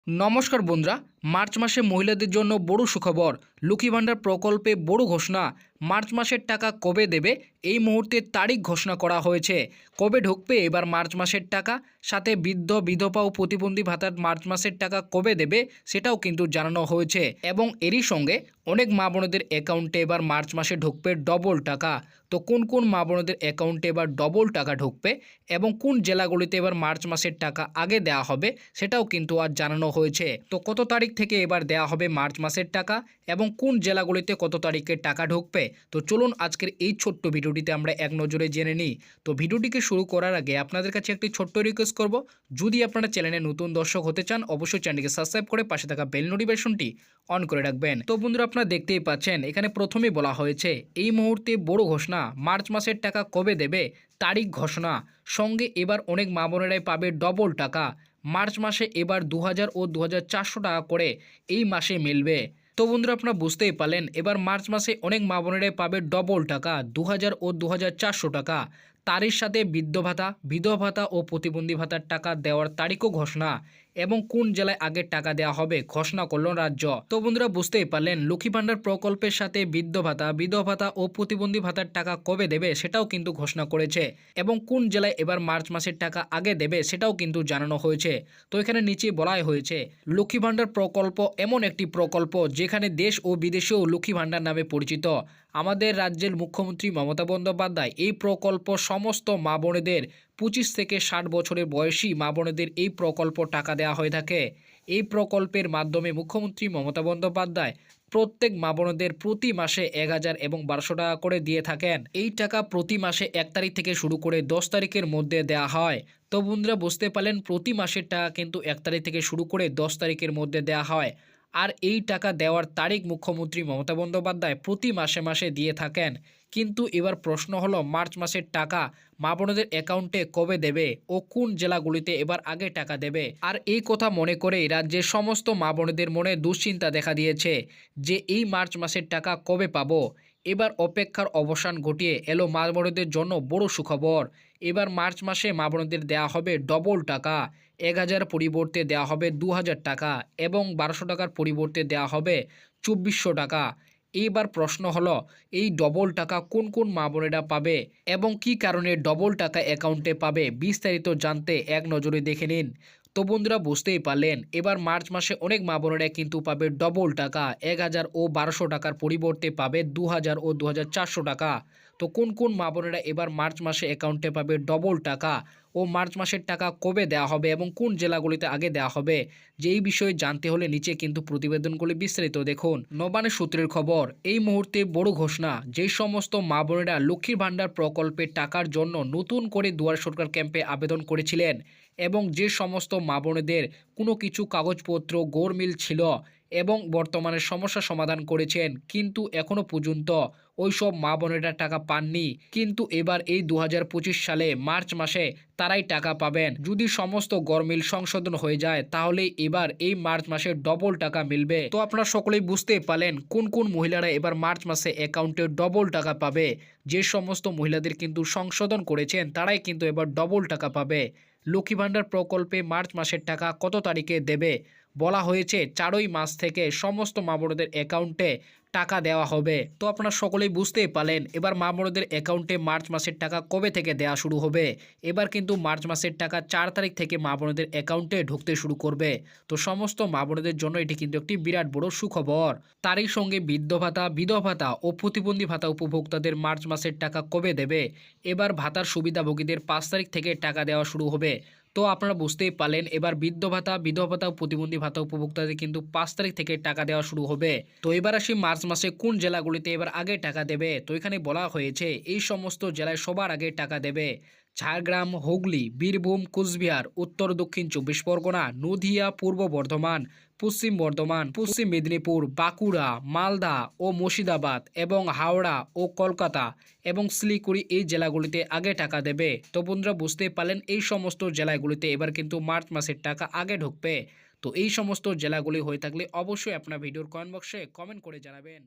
নমস্কার বন্ধুরা, মার্চ মাসে মহিলাদের জন্য বড় সুখবর। লক্ষ্মী ভাণ্ডার প্রকল্পে বড় ঘোষণা। মার্চ মাসের টাকা কবে দেবে এই মুহূর্তে তারিখ ঘোষণা করা হয়েছে। কবে ঢুকবে এবার মার্চ মাসের টাকা, সাথে বৃদ্ধ বিধবা ও প্রতিবন্ধী ভাতার মার্চ মাসের টাকা কবে দেবে সেটাও কিন্তু জানানো হয়েছে। এবং এরই সঙ্গে অনেক মা বোনদের অ্যাকাউন্টে এবার মার্চ মাসে ঢুকবে ডবল টাকা। তো কোন কোন মা বোনদের অ্যাকাউন্টে এবার ডবল টাকা ঢুকবে এবং কোন জেলাগুলিতে এবার মার্চ মাসের টাকা আগে দেওয়া হবে সেটাও কিন্তু আজ জানানো হয়েছে। তো কত তারিখ থেকে এবার দেওয়া হবে মার্চ মাসের টাকা এবং কোন জেলাগুলিতে কত তারিখে টাকা ঢুকবে, তো চলুন আজকের এই ছোট্ট ভিডিওটিতে আমরা এক নজরে জেনে নিই। তো ভিডিওটিকে শুরু করার আগে আপনাদের কাছে একটি ছোট্ট রিকোয়েস্ট করব, যদি আপনারা চ্যানেলে নতুন দর্শক হতে চান অবশ্যই চ্যানেলটিকে সাবস্ক্রাইব করে পাশে থাকা বেল নোটিফিকেশনটি অন করে রাখবেন। তো বন্ধুরা, আপনারা দেখতেই পাচ্ছেন এখানে প্রথমেই বলা হয়েছে এই মুহূর্তে বড় ঘোষণা, মার্চ মাসের টাকা কবে দেবে তারিখ ঘোষণা। সঙ্গে এবার অনেক মা বোনেরাই পাবে ডবল টাকা। মার্চ মাসে এবার 2000 ও 2400 টাকা করে এই মাসে মিলবে। তো বন্ধুরা, আপনারা বুঝতেই পারলেন এবার মার্চ মাসে অনেক মা বোনেরাই পাবে ডবল টাকা, 2000 ও 2400 টাকা। তারই সাথে বৃদ্ধ ভাতা, বিধবা ভাতা ও প্রতিবন্ধী ভাতার টাকা দেওয়ার তারিখও ঘোষণা এবং কোন জেলায় আগে টাকা দেওয়া হবে ঘোষণা করল রাজ্য। তো বন্ধুরা, বুঝতেই পারলেন লক্ষ্মী ভাণ্ডার প্রকল্পের সাথে বৃদ্ধ ভাতা, বিধবা ভাতা ও প্রতিবন্ধী ভাতার টাকা কবে দেবে সেটাও কিন্তু ঘোষণা করেছে এবং কোন জেলায় এবার মার্চ মাসের টাকা আগে দেবে সেটাও কিন্তু জানানো হয়েছে। তো এখানে নিচে বলাই হয়েছে লক্ষ্মী ভাণ্ডার প্রকল্প এমন একটি প্রকল্প যেখানে দেশ ও বিদেশেও লক্ষ্মী ভাণ্ডার নামে পরিচিত। আমাদের রাজ্যের মুখ্যমন্ত্রী মমতা বন্দ্যোপাধ্যায় এই প্রকল্প সমস্ত মা বোনেদের 25 থেকে 60 বছরের বয়সী মা বোনেদের এই প্রকল্প টাকা দেওয়া হয়ে থাকে। এই প্রকল্পের মাধ্যমে মুখ্যমন্ত্রী মমতা বন্দ্যোপাধ্যায় প্রত্যেক মা বোনদের প্রতি মাসে 1000 এবং 1200 টাকা করে দিয়ে থাকেন। এই টাকা প্রতি মাসে 1 তারিখ থেকে শুরু করে 10 তারিখের মধ্যে দেওয়া হয়। তো বন্ধুরা, বুঝতে পারলেন প্রতি মাসের টাকা কিন্তু 1 তারিখ থেকে শুরু করে 10 তারিখের মধ্যে দেওয়া হয়। আর এই টাকা দেওয়ার তারিখ মুখ্যমন্ত্রী মমতা বন্দ্যোপাধ্যায় প্রতি মাসে মাসে দিয়ে থাকেন। কিন্তু এবার প্রশ্ন হলো মার্চ মাসের টাকা মা বোনদের অ্যাকাউন্টে কবে দেবে ও কোন জেলাগুলিতে এবার আগে টাকা দেবে। আর এই কথা মনে করেই রাজ্যের সমস্ত মা বোনদের মনে দুশ্চিন্তা দেখা দিয়েছে যে এই মার্চ মাসের টাকা কবে পাবো। এবার অপেক্ষার অবসান ঘটিয়ে এলো মা বোনদের জন্য বড় সুখবর। এবার মার্চ মাসে মা বোনদের দেওয়া হবে ডবল টাকা। 1000 পরিবর্তে দেওয়া হবে 2000 টাকা এবং 1200 টাকার পরিবর্তে দেওয়া হবে 2400 টাকা। এইবার প্রশ্ন হলো এই ডবল টাকা কোন কোন মা বোনেরা পাবে এবং কি কারণে ডবল টাকা অ্যাকাউন্টে পাবে, বিস্তারিত জানতে এক নজরে দেখে নিন। তো বন্ধুরা, বুঝতেই পারলেন এবার মার্চ মাসে অনেক মা বোনেরা কিন্তু পাবে ডবল টাকা। 1000 ও 1200 টাকার পরিবর্তে পাবে 2000 ও 2400 টাকা। তো কোন কোন মা বোনেরা এবার মার্চ মাসে অ্যাকাউন্টে পাবে ডবল টাকা ও মার্চ মাসের টাকা কবে দেওয়া হবে এবং কোন জেলাগুলিতে আগে দেওয়া হবে, যেই বিষয়ে জানতে হলে নিচে কিন্তু প্রতিবেদনগুলি বিস্তারিত দেখুন। নবান্নের সূত্রের খবর, এই মুহূর্তে বড় ঘোষণা, যেই সমস্ত মা বোনেরা লক্ষ্মীর ভাণ্ডার প্রকল্পের টাকার জন্য নতুন করে দুয়ার সরকার ক্যাম্পে আবেদন করেছিলেন এবং যে সমস্ত মা বোনেদের কোনো কিছু কাগজপত্র গোলমিল ছিল এবং বর্তমানে সমস্যা সমাধান করেছেন কিন্তু এখনও পর্যন্ত ওই সব মা বোনেরা টাকা পাননি, কিন্তু এবার এই 2025 সালে মার্চ মাসে তারাই টাকা পাবেন। যদি সমস্ত গরমিল সংশোধন হয়ে যায় তাহলে এবার এই মার্চ মাসে ডবল টাকা মিলবে। তো আপনারা সকলেই বুঝতে পারলেন কোন কোন মহিলারা এবার মার্চ মাসে অ্যাকাউন্টে ডবল টাকা পাবে। যে সমস্ত মহিলাদের কিন্তু সংশোধন করেছেন তারাই কিন্তু এবার ডবল টাকা পাবে। লক্ষ্মী ভাণ্ডার প্রকল্পে মার্চ মাসের টাকা কত তারিখে দেবে বলা হয়েছে 4ই মার্চ থেকে সমস্ত মা বোনদের অ্যাকাউন্টে টাকা দেওয়া হবে। তো আপনারা সকলেই বুঝতেই পারলেন এবার মা বোনদের অ্যাকাউন্টে মার্চ মাসের টাকা কবে থেকে দেওয়া শুরু হবে। এবার কিন্তু মার্চ মাসের টাকা 4 তারিখ থেকে মা বোনদের অ্যাকাউন্টে ঢুকতে শুরু করবে। তো সমস্ত মা বোনদের জন্য এটি কিন্তু একটি বিরাট বড় সুখবর। তারই সঙ্গে বৃদ্ধ ভাতা, বিধবা ভাতা ও প্রতিবন্ধী ভাতা উপভোক্তাদের মার্চ মাসের টাকা কবে দেবে। এবার ভাতার সুবিধাভোগীদের 5 তারিখ থেকে টাকা দেওয়া শুরু হবে। তো আপনারা বুঝতেই পারলেন এবার বৃদ্ধ ভাতা, বিধবা ভাতা ও প্রতিবন্ধী ভাতা উপভোক্তাদের কিন্তু 5 তারিখ থেকে টাকা দেওয়া শুরু হবে। তো এবার আসি মার্চ মাসে কোন জেলাগুলিতে এবার আগে টাকা দেবে। তো এখানে বলা হয়েছে এই সমস্ত জেলায় সবার আগে টাকা দেবে ঝাড়গ্রাম, হুগলি, বীরভূম, কোচবিহার, উত্তর দক্ষিণ 24 পরগনা, নদিয়া, পূর্ব বর্ধমান, পশ্চিম বর্ধমান, পশ্চিম মেদিনীপুর, বাঁকুড়া, মালদা ও মুর্শিদাবাদ এবং হাওড়া ও কলকাতা এবং শিলিগুড়ি এই জেলাগুলিতে আগে টাকা দেবে। তো বন্ধুরা, বুঝতে পারলেন এই সমস্ত জেলাগুলিতে এবার কিন্তু মার্চ মাসের টাকা আগে ঢুকবে। তো এই সমস্ত জেলাগুলি হয়ে থাকলে অবশ্যই আপনার ভিডিওর কমেন্ট বক্সে কমেন্ট করে জানাবেন।